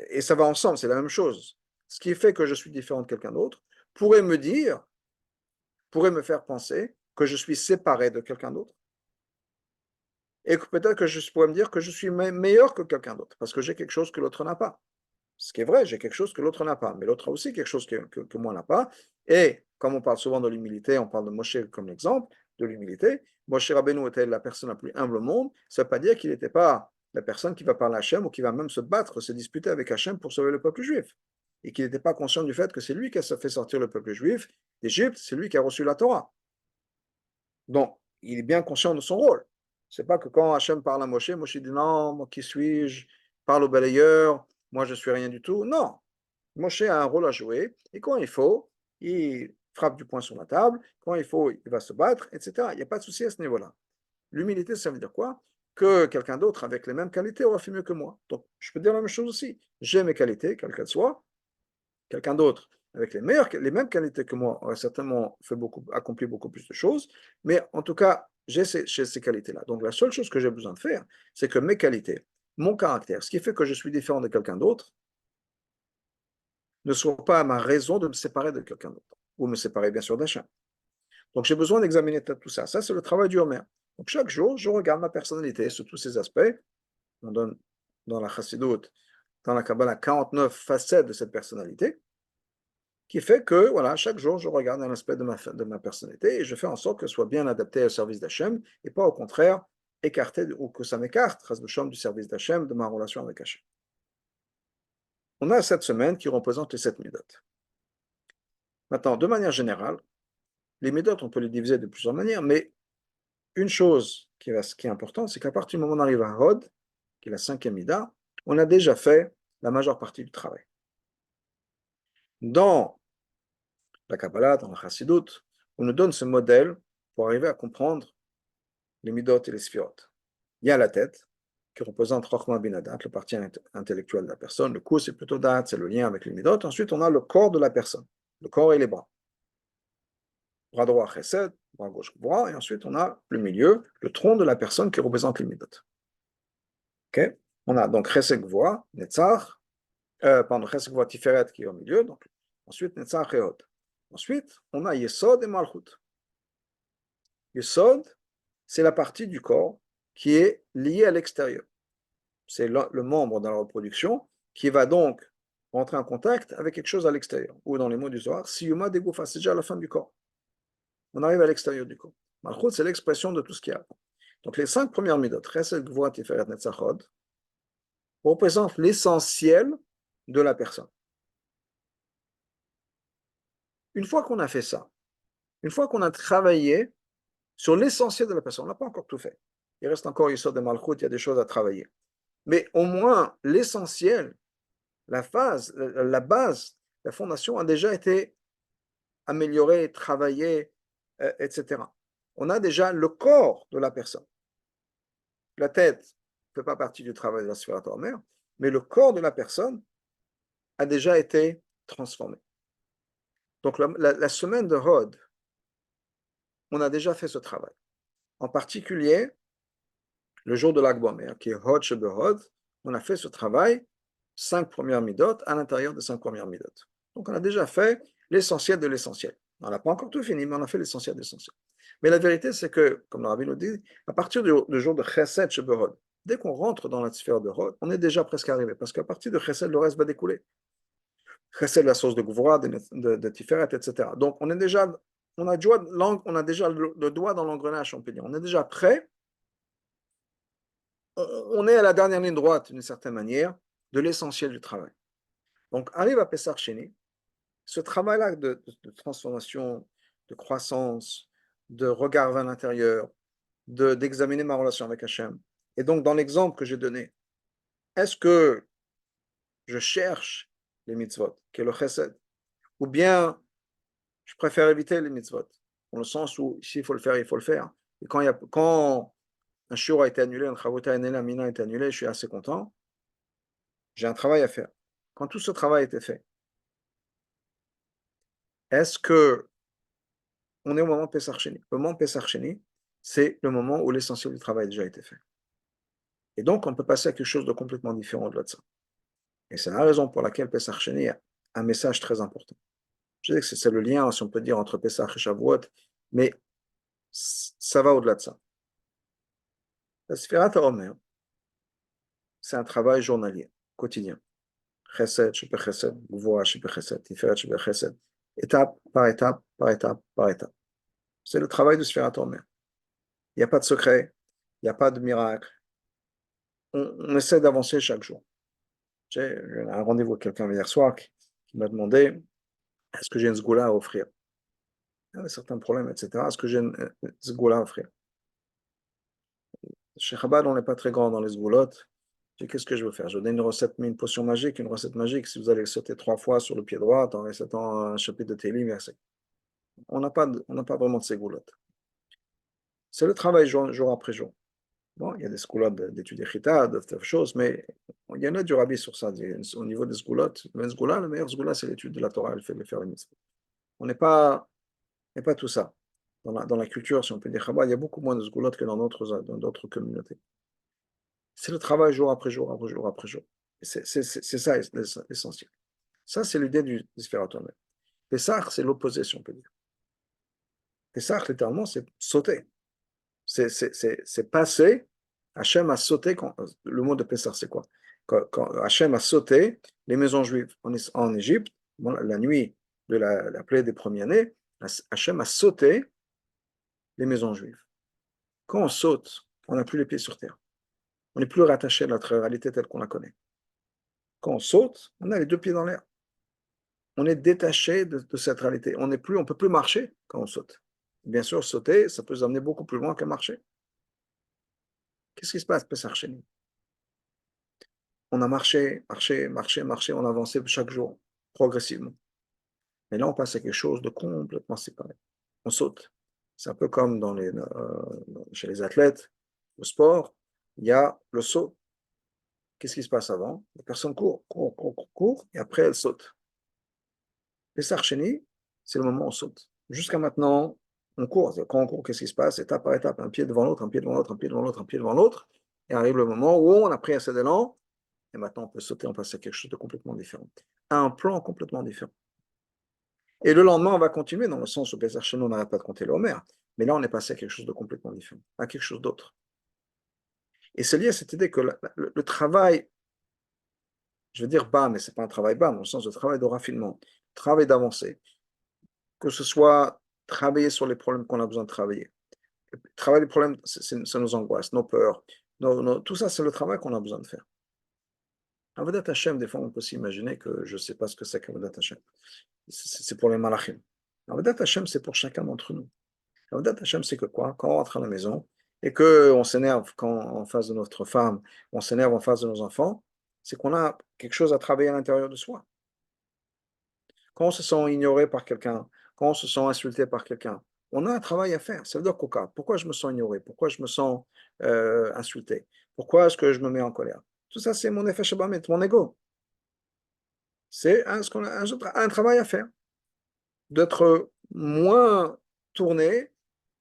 et ça va ensemble, c'est la même chose. Ce qui fait que je suis différent de quelqu'un d'autre pourrait me faire penser que je suis séparé de quelqu'un d'autre. Et que peut-être que je pourrais me dire que je suis meilleur que quelqu'un d'autre, parce que j'ai quelque chose que l'autre n'a pas. Ce qui est vrai, j'ai quelque chose que l'autre n'a pas, mais l'autre a aussi quelque chose que moi n'a pas. Et comme on parle souvent de l'humilité, on parle de Moshe comme exemple de l'humilité. Moshe Rabbeinu était la personne la plus humble au monde. Ça ne veut pas dire qu'il n'était pas la personne qui va parler à Hachem ou qui va même se battre, se disputer avec Hachem pour sauver le peuple juif. Et qu'il n'était pas conscient du fait que c'est lui qui a fait sortir le peuple juif d'Égypte, c'est lui qui a reçu la Torah. Donc, il est bien conscient de son rôle. C'est pas que quand Hachem parle à Moshe, Moshe dit non, moi qui suis-je, parle au balayeur, moi je suis rien du tout. Non, Moshe a un rôle à jouer, et quand il faut, il frappe du poing sur la table, quand il faut, il va se battre, etc. Il n'y a pas de souci à ce niveau-là. L'humilité, ça veut dire quoi? Que quelqu'un d'autre avec les mêmes qualités aura fait mieux que moi. Donc, je peux dire la même chose aussi. J'ai mes qualités, quelles qu'elles soient, quelqu'un d'autre avec les mêmes qualités que moi aurait certainement accompli beaucoup plus de choses, mais en tout cas, j'ai ces qualités-là. Donc la seule chose que j'ai besoin de faire, c'est que mes qualités, mon caractère, ce qui fait que je suis différent de quelqu'un d'autre, ne soit pas ma raison de me séparer de quelqu'un d'autre, ou me séparer bien sûr d'Hachem. Donc j'ai besoin d'examiner tout ça. Ça, c'est le travail du Homer. Donc chaque jour, je regarde ma personnalité sous tous ces aspects. On donne dans la Chassidoute, dans la Kabbalah, 49 facettes de cette personnalité, qui fait que, voilà, chaque jour, je regarde un aspect de ma personnalité et je fais en sorte que ce soit bien adapté au service d'Hachem et pas au contraire écarté ou que ça m'écarte, du service d'Hachem, de ma relation avec Hachem. On a cette semaine qui représente les 7 midot. Maintenant, de manière générale, les midot, on peut les diviser de plusieurs manières, mais une chose qui est importante, c'est qu'à partir du moment où on arrive à Hod, qui est la 5e mida, on a déjà fait la majeure partie du travail. Dans la Kabbalah, dans la Chassidut, on nous donne ce modèle pour arriver à comprendre les midot et les sphirot. Il y a la tête, qui représente Chochma bin Adat, le parti intellectuel de la personne. Le cou, c'est plutôt Dat, c'est le lien avec les midot. Ensuite, on a le corps de la personne, le corps et les bras. Bras droit, Chesed, bras gauche, bras. Et ensuite, on a le milieu, le tronc de la personne qui représente les midot. Okay. On a donc Chesed Gvoa, Netzach, Chesed Gvoa Tiferet qui est au milieu. Donc, ensuite, Netzach et Hod. Ensuite, on a Yesod et Malchut. Yesod, c'est la partie du corps qui est liée à l'extérieur. C'est le membre dans la reproduction qui va donc rentrer en contact avec quelque chose à l'extérieur. Ou dans les mots du Zohar, Siyuma de Goufa, c'est déjà à la fin du corps. On arrive à l'extérieur du corps. Malchut, c'est l'expression de tout ce qu'il y a. Donc les 5 premières midot, Chesed, Gvoa, Tiferet, Netzach, Hod, représentent l'essentiel de la personne. Une fois qu'on a fait ça, une fois qu'on a travaillé sur l'essentiel de la personne, on n'a pas encore tout fait. Il reste encore Yesod de Malchut, il y a des choses à travailler. Mais au moins, l'essentiel, la base, la fondation a déjà été améliorée, travaillée, etc. On a déjà le corps de la personne. La tête ne fait pas partie du travail de la sphère Omer, mais le corps de la personne a déjà été transformé. Donc la semaine de Hod, on a déjà fait ce travail. En particulier, le jour de l'Akbomer, qui est Hod Shebe Hod, on a fait ce travail, 5 premières midot, à l'intérieur des 5 premières midot. Donc on a déjà fait l'essentiel de l'essentiel. On n'a pas encore tout fini, mais on a fait l'essentiel de l'essentiel. Mais la vérité, c'est que, comme le Rabbi nous dit, à partir du jour de Chesed Shebe Hod, dès qu'on rentre dans la sphère de Hod, on est déjà presque arrivé, parce qu'à partir de Chesed, le reste va découler. Chesed, la source de Gvura, de Tiferet, etc. Donc on a déjà le doigt dans l'engrenage, on peut dire. On est déjà prêt. On est à la dernière ligne droite, d'une certaine manière, de l'essentiel du travail. Donc, arrive à Pessar Sheni, ce travail-là de transformation, de croissance, de regard vers l'intérieur, d'examiner ma relation avec Hachem. Et donc, dans l'exemple que j'ai donné, est-ce que je cherche les mitzvot, qui est le chesed, ou bien je préfère éviter les mitzvot, dans le sens où, s'il faut le faire, il faut le faire. Et quand un shiur a été annulé, un chavot a annulé, un mina a été annulé, je suis assez content. J'ai un travail à faire. Quand tout ce travail a été fait, est-ce que on est au moment de Pessar Sheni? Le moment de Pessar Sheni, c'est le moment où l'essentiel du travail a déjà été fait. Et donc, on peut passer à quelque chose de complètement différent de ça. Et c'est la raison pour laquelle Pessar Sheni a un message très important. Je sais que c'est le lien, si on peut dire, entre Pessah et Shavuot, mais ça va au-delà de ça. La Sfirat HaOmer, c'est un travail journalier, quotidien. Chesed, Shepe Chesed, Gvoa, Shepe Chesed, Tiferet, Shepe Chesed, étape par étape, par étape, par étape. C'est le travail de Sfirat HaOmer. Il n'y a pas de secret, il n'y a pas de miracle. On essaie d'avancer chaque jour. J'ai eu un rendez-vous avec quelqu'un hier soir qui m'a demandé est-ce que j'ai une sgoula à offrir? Il y a certains problèmes, etc. Est-ce que j'ai une sgoula à offrir? Chez Chabad, on n'est pas très grand dans les sgoulottes. Qu'est-ce que je veux faire? Je donne une recette, une potion magique, une recette magique. Si vous allez sauter 3 fois sur le pied droit en récitant un chapitre de Télim, on n'a pas vraiment de ces goulottes. C'est le travail jour après jour. Bon, il y a des scoulottes d'étudier Chita, d'autres choses, mais il y en a du rabbi sur ça. Au niveau des scoulottes, le meilleur sgoula, c'est l'étude de la Torah, le fait de faire une mitzvah. On n'est pas tout ça. Dans la culture, si on peut dire Chabad, il y a beaucoup moins de sgoulottes que dans d'autres communautés. C'est le travail jour après jour, après jour, après jour. C'est ça l'essentiel. Ça, c'est l'idée du Sphiraton. Pessah, c'est l'opposé, si on peut dire. Pessah, littéralement, c'est sauter. C'est passer. Hachem a sauté. Le mot de Pessah, c'est quoi? Quand Hachem a sauté les maisons juives en Égypte, bon, la nuit de la plaie des premiers-nés, Hachem a sauté les maisons juives. Quand on saute, on n'a plus les pieds sur terre. On n'est plus rattaché à notre réalité telle qu'on la connaît. Quand on saute, on a les deux pieds dans l'air. On est détaché de cette réalité. On ne peut plus marcher quand on saute. Bien sûr, sauter, ça peut nous amener beaucoup plus loin que marcher. Qu'est-ce qui se passe, Pessah Sheni? On a marché, on a avancé chaque jour, progressivement. Mais là, on passe à quelque chose de complètement séparé. On saute. C'est un peu comme chez les athlètes, au sport, il y a le saut. Qu'est-ce qui se passe avant? La personne court, et après elle saute. Pessah Sheni, c'est le moment où on saute. Jusqu'à maintenant, on court. Quand on court, qu'est-ce qui se passe? Étape par étape, un pied devant l'autre, un pied devant l'autre, un pied devant l'autre, un pied devant l'autre. Et arrive le moment où on a pris assez d'élan, et maintenant on peut sauter, on passe à quelque chose de complètement différent. À un plan complètement différent. Et le lendemain, on va continuer dans le sens où Pessah Sheni, on n'arrête pas de compter le Homer. Mais là, on est passé à quelque chose de complètement différent, à quelque chose d'autre. Et c'est lié à cette idée que le travail, je veux dire bas, mais ce n'est pas un travail bas, dans le sens de travail de raffinement, travail d'avancée, que ce soit travailler sur les problèmes qu'on a besoin de travailler. Travailler les problèmes, c'est nos angoisses, nos peurs, tout ça, c'est le travail qu'on a besoin de faire. Avodat Hashem, des fois, on peut s'imaginer que je ne sais pas ce que c'est qu'Avodat Hashem. C'est pour les malachim. Avodat Hashem, c'est pour chacun d'entre nous. Avodat Hashem, c'est que quoi? Quand on rentre à la maison et qu'on s'énerve en face de notre femme, on s'énerve en face de nos enfants, c'est qu'on a quelque chose à travailler à l'intérieur de soi. Quand on se sent ignoré par quelqu'un, quand on se sent insulté par quelqu'un, on a un travail à faire. Ça veut dire quoi? Pourquoi je me sens ignoré? Pourquoi je me sens insulté? Pourquoi est-ce que je me mets en colère? Tout ça, c'est mon effet Shabbat, mon ego. C'est un travail à faire. D'être moins tourné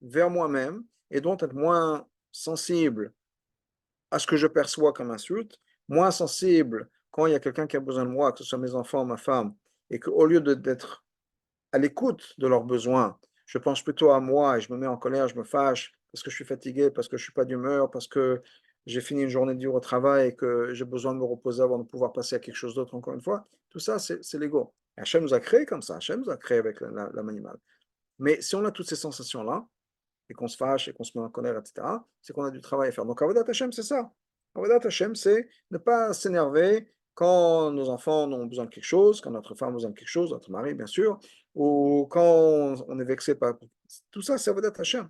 vers moi-même et donc être moins sensible à ce que je perçois comme insulte, moins sensible quand il y a quelqu'un qui a besoin de moi, que ce soit mes enfants, ma femme, et qu'au lieu d'être à l'écoute de leurs besoins, je pense plutôt à moi et je me mets en colère, je me fâche parce que je suis fatigué, parce que je ne suis pas d'humeur, parce que j'ai fini une journée dure au travail et que j'ai besoin de me reposer avant de pouvoir passer à quelque chose d'autre encore une fois. Tout ça, c'est l'ego. Hachem nous a créé comme ça, Hachem nous a créé avec l'âme animale. Mais si on a toutes ces sensations-là, et qu'on se fâche et qu'on se met en colère, etc., c'est qu'on a du travail à faire. Donc, Avodat Hashem, c'est ça. Avodat Hashem, c'est ne pas s'énerver quand nos enfants ont besoin de quelque chose, quand notre femme a besoin de quelque chose, notre mari, bien sûr, ou quand on est vexé par. Tout ça, c'est Avodat Hashem.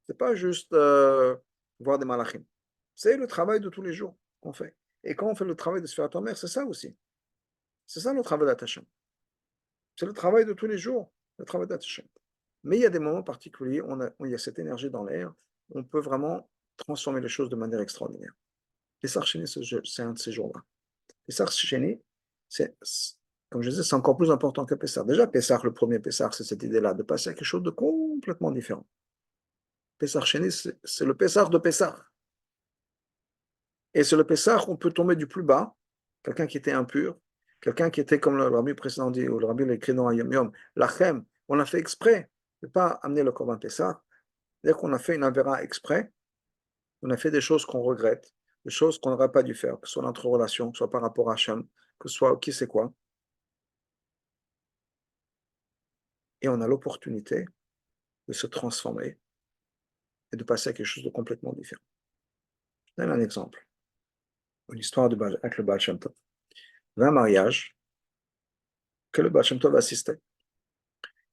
C'est pas juste voir des malachim. C'est le travail de tous les jours qu'on fait. Et quand on fait le travail de se faire mère, c'est ça aussi. C'est ça notre Avodat Hashem. C'est le travail de tous les jours, le travail d'Hachem. Mais il y a des moments particuliers où il y a cette énergie dans l'air, on peut vraiment transformer les choses de manière extraordinaire. Pessah Sheni, c'est un de ces jours-là. Pessah Sheni, comme je disais, c'est encore plus important que Pessah. Déjà, Pessah, le premier Pessah, c'est cette idée-là, de passer à quelque chose de complètement différent. Pessah Sheni, c'est le Pessah de Pessah. Et c'est le Pessah où on peut tomber du plus bas, quelqu'un qui était impur, quelqu'un qui était, comme le rabbi précédent dit, ou le rabbi l'écrit dans Yom Yom, lachem, on a fait exprès de ne pas amener le Korban Pessah. C'est-à-dire qu'on a fait une avéra exprès, on a fait des choses qu'on regrette, des choses qu'on n'aurait pas dû faire, que ce soit notre relation, que ce soit par rapport à Hachem, que ce soit qui c'est quoi. Et on a l'opportunité de se transformer et de passer à quelque chose de complètement différent. Je donne un exemple. Une histoire avec le Baal Shem Tov. Il y a un mariage que le Baal Shem Tov assistait.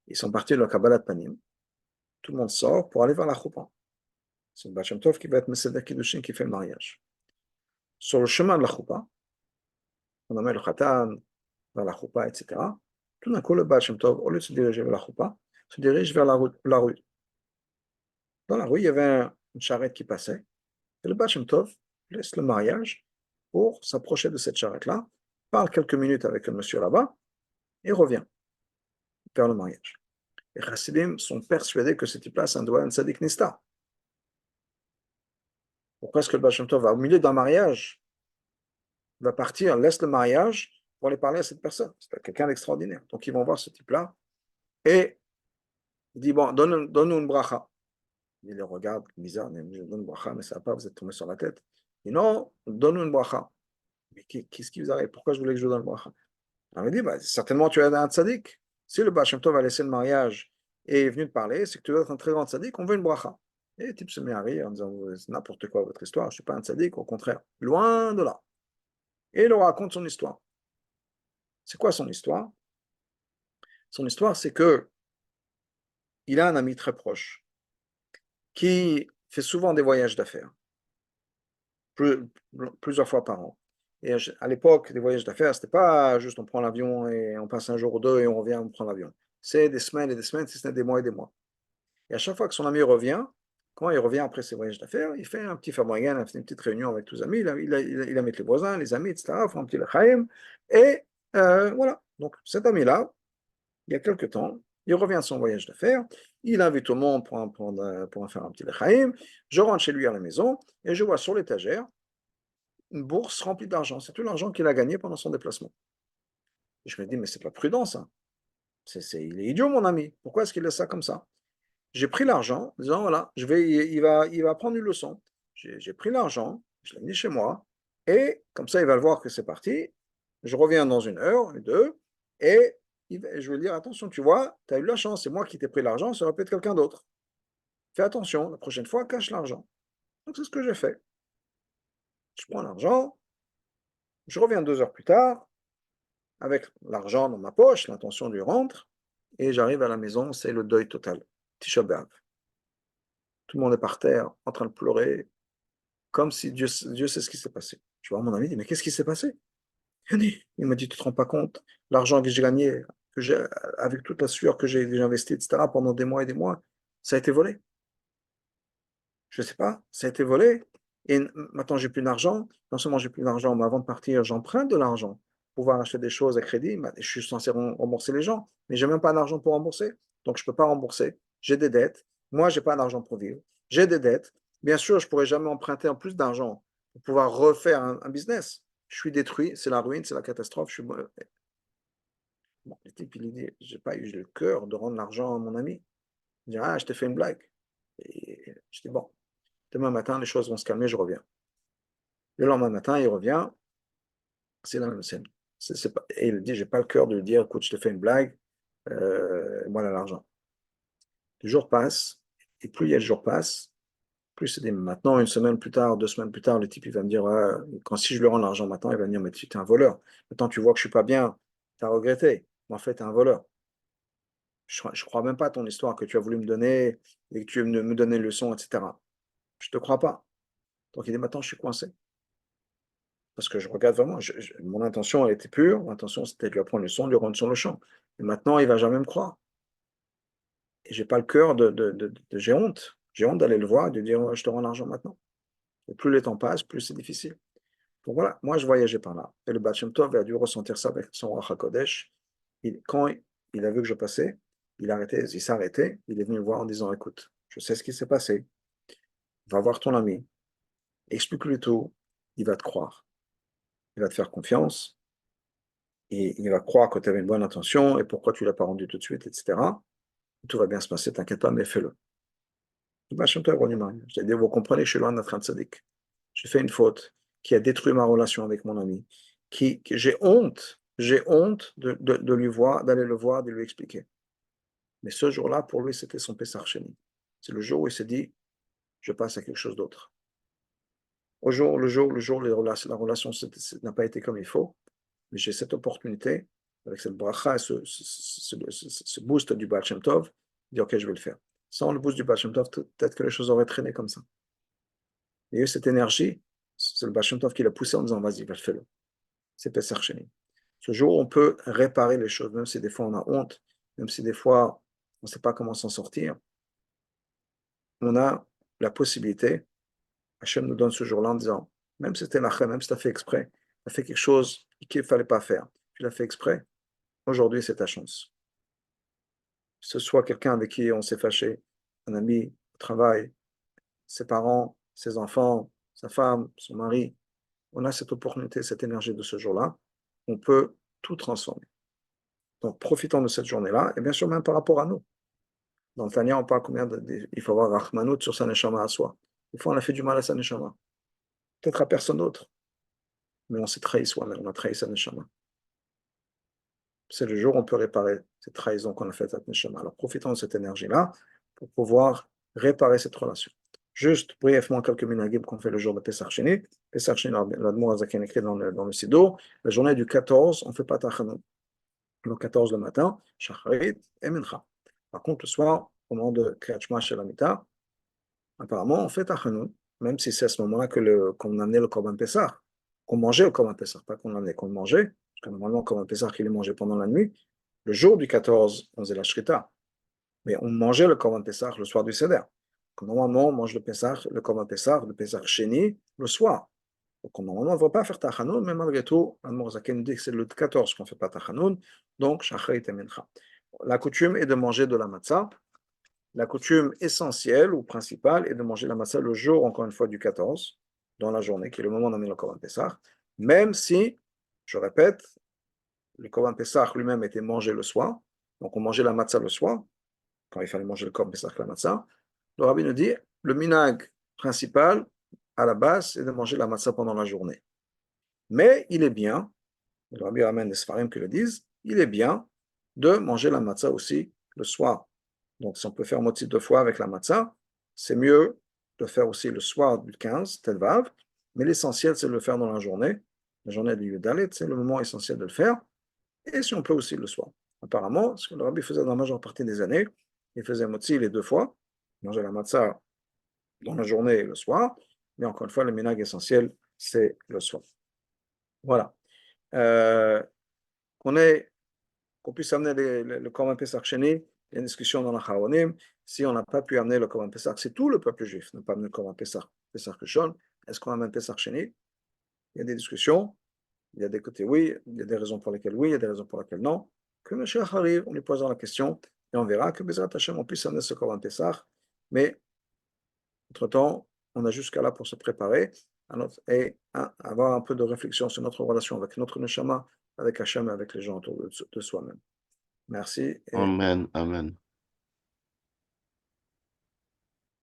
Ils sont partis de la Kabbalat Panim. Tout le monde sort pour aller vers la Choupa. C'est le Baal Shem Tov qui va être Meseder Kiddushin qui fait le mariage. Sur le chemin de la Choupa, on amène le Khatan vers la Choupa, etc. Tout d'un coup, le Baal Shem Tov, au lieu de se diriger vers la Choupa, se dirige vers la rue. Dans la rue, il y avait une charrette qui passait. Et le Baal Shem Tov laisse le mariage pour s'approcher de cette charrette-là, parle quelques minutes avec le monsieur là-bas et revient vers le mariage. Les chassidim sont persuadés que ce type-là, c'est un doigt, un tzaddik nista. Pourquoi est-ce que le Baal Shem Tov va au milieu d'un mariage, va partir, laisse le mariage pour aller parler à cette personne? C'est quelqu'un d'extraordinaire. Donc ils vont voir ce type-là et il dit, bon, donne-nous une bracha. Il les regarde, bizarre, je donne une bracha, mais ça va pas, vous êtes tombé sur la tête. Il dit, non, donne-nous une bracha. Mais qu'est-ce qui vous arrive? Pourquoi je voulais que je vous donne une bracha? On me dit, bah, certainement tu es un tzaddik. Si le Baal Shem Tov a laissé le mariage et est venu te parler, c'est que tu dois être un très grand tzaddik, on veut une bracha. Et le type se met à rire en disant, c'est n'importe quoi votre histoire, je ne suis pas un tzaddik, au contraire, loin de là. Et il leur raconte son histoire. C'est quoi son histoire? Son histoire, c'est que il a un ami très proche qui fait souvent des voyages d'affaires, plusieurs fois par an. Et à l'époque, des voyages d'affaires, c'était pas juste on prend l'avion et on passe un jour ou deux et on revient, on prend l'avion. C'est des semaines et des semaines, c'est des mois et des mois. Et à chaque fois que son ami revient, quand il revient après ses voyages d'affaires, il fait un petit fabrigan, une petite réunion avec tous les amis, il met les voisins, les amis, etc., font un petit lechaim, et voilà. Donc cet ami-là, il y a quelques temps, il revient de son voyage d'affaires, il invite tout le monde pour faire un petit lechaim, je rentre chez lui à la maison, et je vois sur l'étagère une bourse remplie d'argent. C'est tout l'argent qu'il a gagné pendant son déplacement. Et je me dis, mais c'est pas prudent ça. Il est idiot, mon ami. Pourquoi est-ce qu'il laisse ça comme ça? J'ai pris l'argent, en disant, voilà, il va prendre une leçon. J'ai pris l'argent, je l'ai mis chez moi, et comme ça, il va le voir que c'est parti. Je reviens dans une heure, deux, et je vais lui dire, attention, tu vois, tu as eu la chance, c'est moi qui t'ai pris l'argent, ça aurait pu être quelqu'un d'autre. Fais attention, la prochaine fois, cache l'argent. Donc c'est ce que j'ai fait. Je prends l'argent, je reviens 2 heures plus tard, avec l'argent dans ma poche, l'intention lui rentre, et j'arrive à la maison, c'est le deuil total. Tisha B'Av. Tout le monde est par terre, en train de pleurer, comme si Dieu sait ce qui s'est passé. Je vois mon ami, il dit, mais qu'est-ce qui s'est passé? Il m'a dit, tu te rends pas compte, l'argent que j'ai gagné, avec toute la sueur que j'ai investi, etc., pendant des mois et des mois, ça a été volé. Je ne sais pas, ça a été volé. Et maintenant, j'ai plus d'argent. Non seulement j'ai plus d'argent, mais avant de partir, j'emprunte de l'argent pour pouvoir acheter des choses à crédit. Je suis censé rembourser les gens, mais j'ai même pas d'argent pour rembourser. Donc, je peux pas rembourser. J'ai des dettes. Moi, j'ai pas d'argent pour vivre. J'ai des dettes. Bien sûr, je pourrais jamais emprunter en plus d'argent pour pouvoir refaire un business. Je suis détruit, c'est la ruine, c'est la catastrophe. Bon, le type, il dit, j'ai pas eu le cœur de rendre l'argent à mon ami. Il dit, ah, je t'ai fait une blague. Et je dis, bon, demain matin, les choses vont se calmer, je reviens. Le lendemain matin, il revient, c'est la même scène. Et il dit, j'ai pas le cœur de lui dire, écoute, je te fais une blague, voilà l'argent. Les jours passent, et plus il y a de jours passent, plus c'est maintenant, une semaine plus tard, 2 semaines plus tard, le type, il va me dire, quand si je lui rends l'argent maintenant, il va me dire, mais tu es un voleur. Maintenant, tu vois que je suis pas bien, tu as regretté. Mais en fait, tu es un voleur. Je crois même pas à ton histoire que tu as voulu me donner et que tu veux me donner une leçon, etc. Je te crois pas. Donc il dit, maintenant, je suis coincé. Parce que je regarde vraiment, mon intention, elle était pure, mon intention, c'était de lui apprendre le son, de lui rendre sur le champ. Et maintenant, il va jamais me croire. Et j'ai pas le cœur j'ai honte. J'ai honte d'aller le voir et de dire, ouais, je te rends l'argent maintenant. Et plus les temps passent, plus c'est difficile. Donc voilà, moi, je voyageais par là. Et le Baal Shem Tov a dû ressentir ça avec son Ruach HaKodesh. Quand il a vu que je passais, il s'est arrêté, il est venu me voir en disant, écoute, je sais ce qui s'est passé, va voir ton ami, explique-lui tout, il va te croire, il va te faire confiance, et il va croire que tu avais une bonne intention et pourquoi tu ne l'as pas rendu tout de suite, etc. Tout va bien se passer, t'inquiète pas, mais fais-le. Je dit, vous comprenez, je suis loin d'être un tzaddik. J'ai fait une faute qui a détruit ma relation avec mon ami, j'ai honte de lui voir, d'aller le voir, de lui expliquer. Mais ce jour-là, pour lui, c'était son Pessar Sheni. C'est le jour où il s'est dit, je passe à quelque chose d'autre. La relation n'a pas été comme il faut, mais j'ai cette opportunité, avec cette bracha, ce boost du Baal Shem Tov, de dire ok, je vais le faire. Sans le boost du Baal Shem Tov, peut-être que les choses auraient traîné comme ça. Il y a eu cette énergie, c'est le Baal Shem Tov qui l'a poussé en disant vas-y, va le faire. C'est Pesach Sheni. Ce jour, on peut réparer les choses, même si des fois on a honte, même si des fois on ne sait pas comment s'en sortir. On a la possibilité Hachem nous donne ce jour-là en disant, même si c'était l'achem, même si tu as fait exprès, tu as fait quelque chose qu'il ne fallait pas faire, tu l'as fait exprès, aujourd'hui c'est ta chance. Que ce soit quelqu'un avec qui on s'est fâché, un ami au travail, ses parents, ses enfants, sa femme, son mari, on a cette opportunité, cette énergie de ce jour-là, on peut tout transformer. Donc profitons de cette journée-là, et bien sûr même par rapport à nous. Dans le Tanya, on parle il faut avoir Rahmanout sur sa neshama à soi. Des fois, on a fait du mal à sa neshama. Peut-être à personne d'autre, mais on s'est trahi soi-même, on a trahi sa neshama. C'est le jour où on peut réparer cette trahison qu'on a faite à neshama. Alors profitons de cette énergie-là pour pouvoir réparer cette relation. Juste brièvement quelques minagim qu'on fait le jour de Pesach Sheni. Pesach Sheni, l'Admour Azaken écrit dans le Sido, la journée du 14, on ne fait pas Tachanun. Le 14 le matin, Shacharit et Mincha. Par contre, le soir, au moment de Kriyat Shema chez la Mita, apparemment, on fait Tachanun, même si c'est à ce moment-là qu'on amenait le Korban Pesach, qu'on mangeait le Korban Pesach, pas qu'on amenait, qu'on le mangeait, parce que normalement, le Korban Pesach, il est mangé pendant la nuit. Le jour du 14, on faisait la Shrita, mais on mangeait le Korban Pesach le soir du Seder. Normalement, on mange le Korban Pesach, le Pesach Sheni, le soir. Donc, normalement, on ne va pas faire Tachanoun, mais malgré tout, Admor Zaken dit que c'est le 14 qu'on ne fait pas Tachanoun, donc Shacharit et Mincha. La coutume est de manger de la matzah. La coutume essentielle ou principale est de manger la matzah le jour, encore une fois, du 14, dans la journée, qui est le moment d'amener le Korban Pesach, même si, je répète, le Korban Pesach lui-même était mangé le soir, donc on mangeait la matzah le soir, quand il fallait manger le Korban Pesach, la matzah. Le rabbi nous dit, le minag principal, à la base, c'est de manger la matzah pendant la journée. Mais il est bien, le rabbi ramène des Sfarim qui le disent, il est bien de manger la matzah aussi le soir. Donc, si on peut faire moitié 2 fois avec la matzah, c'est mieux de faire aussi le soir du 15, tel vav, mais l'essentiel, c'est de le faire dans la journée. La journée du Yudalet, c'est le moment essentiel de le faire. Et si on peut aussi le soir. Apparemment, ce que le rabbi faisait dans la majeure partie des années, il faisait moitié les 2 fois, il mangeait la matzah dans la journée et le soir, mais encore une fois, le minhag essentiel, c'est le soir. Voilà. Qu'on puisse amener le Korban Pesach Sheni, il y a une discussion dans la Charonim. Si on n'a pas pu amener le Korban Pesach, c'est tout le peuple juif n'a pas amené le Korban Pesach, Pesach Rishon. Est-ce qu'on amène Pesach Sheni? Il y a des discussions. Il y a des côtés oui, il y a des raisons pour lesquelles oui, il y a des raisons pour lesquelles non. Que le Mashiach arrive, on lui posera la question et on verra que Bezrat Hashem, on puisse amener ce Korban Pesach. Mais entre-temps, on a jusqu'à là pour se préparer et avoir un peu de réflexion sur notre relation avec notre Neshama, avec Hashem et avec les gens autour de soi-même. Merci. Amen, amen.